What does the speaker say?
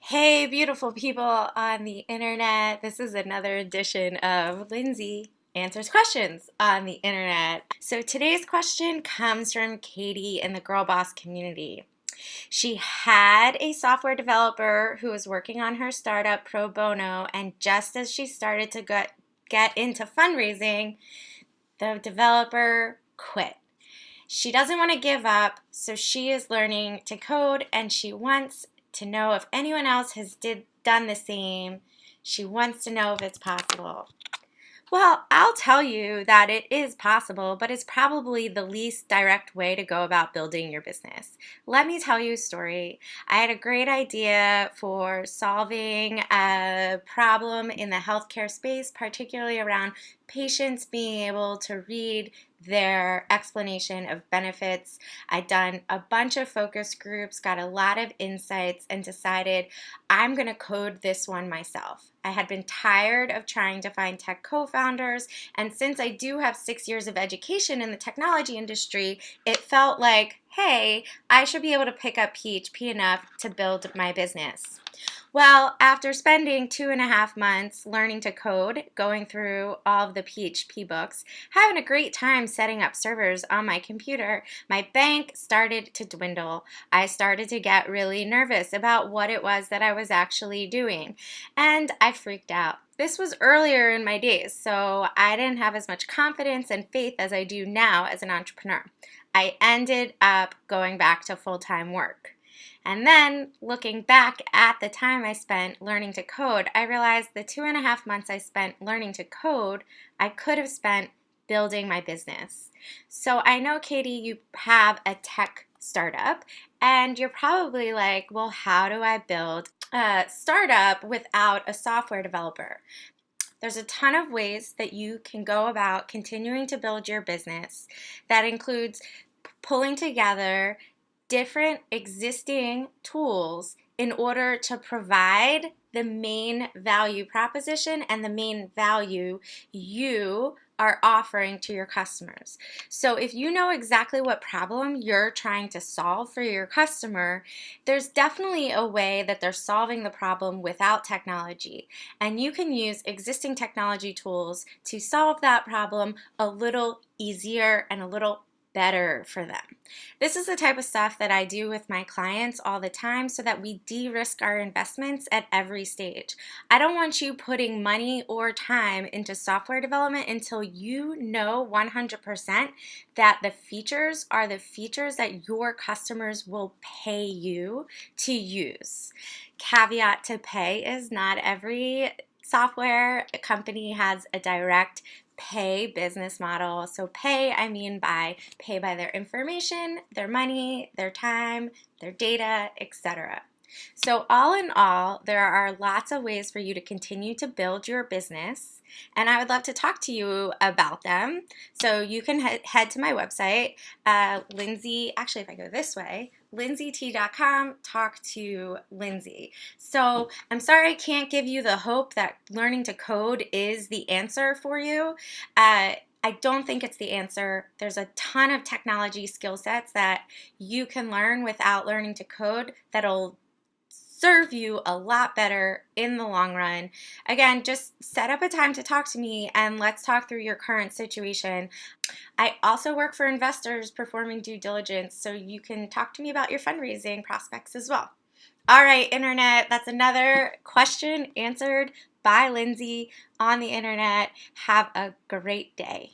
Hey, beautiful people on the internet. This is another edition of Lindsay Answers Questions on the internet. So today's question comes from Katie in the Girl Boss community. She had a software developer who was working on her startup pro bono, and just as she started to get into fundraising, the developer quit. She doesn't want to give up, so she is learning to code and she wants to know if anyone else has done the same. She wants to know if it's possible. Well, I'll tell you that it is possible, but it's probably the least direct way to go about building your business. Let me tell you a story. I had a great idea for solving a problem in the healthcare space, particularly around patients being able to read their explanation of benefits. I'd done a bunch of focus groups, got a lot of insights, and decided I'm going to code this one myself. I had been tired of trying to find tech co-founders, and since I do have 6 years of education in the technology industry, it felt like, hey, I should be able to pick up PHP enough to build my business. Well, after spending 2.5 months learning to code, going through all of the PHP books, having a great time setting up servers on my computer, my bank started to dwindle. I started to get really nervous about what it was that I was actually doing, and I freaked out. This was earlier in my days, so I didn't have as much confidence and faith as I do now as an entrepreneur. I ended up going back to full-time work. And then looking back at the time I spent learning to code, I realized the 2.5 months I spent learning to code, I could have spent building my business. So I know, Katie, you have a tech startup, and you're probably like, well, how do I build a startup without a software developer? There's a ton of ways that you can go about continuing to build your business. That includes pulling together different existing tools in order to provide the main value proposition and the main value you are offering to your customers. So if you know exactly what problem you're trying to solve for your customer, there's definitely a way that they're solving the problem without technology. And you can use existing technology tools to solve that problem a little easier and a little better for them. This is the type of stuff that I do with my clients all the time so that we de-risk our investments at every stage. I don't want you putting money or time into software development until you know 100% that the features are the features that your customers will pay you to use. Caveat to pay is not every software company has a direct pay business model. So pay, I mean by pay by their information, their money, their time, their data, etc. So all in all, there are lots of ways for you to continue to build your business, and I would love to talk to you about them. So you can head to my website, Lindsay, actually if I go this way, lindsayt.com, talk to Lindsay. So I'm sorry I can't give you the hope that learning to code is the answer for you. I don't think it's the answer. There's a ton of technology skill sets that you can learn without learning to code that'll serve you a lot better in the long run. Again, just set up a time to talk to me and let's talk through your current situation. I also work for investors performing due diligence, so you can talk to me about your fundraising prospects as well. All right, internet, that's another question answered by Lindsay on the internet. Have a great day.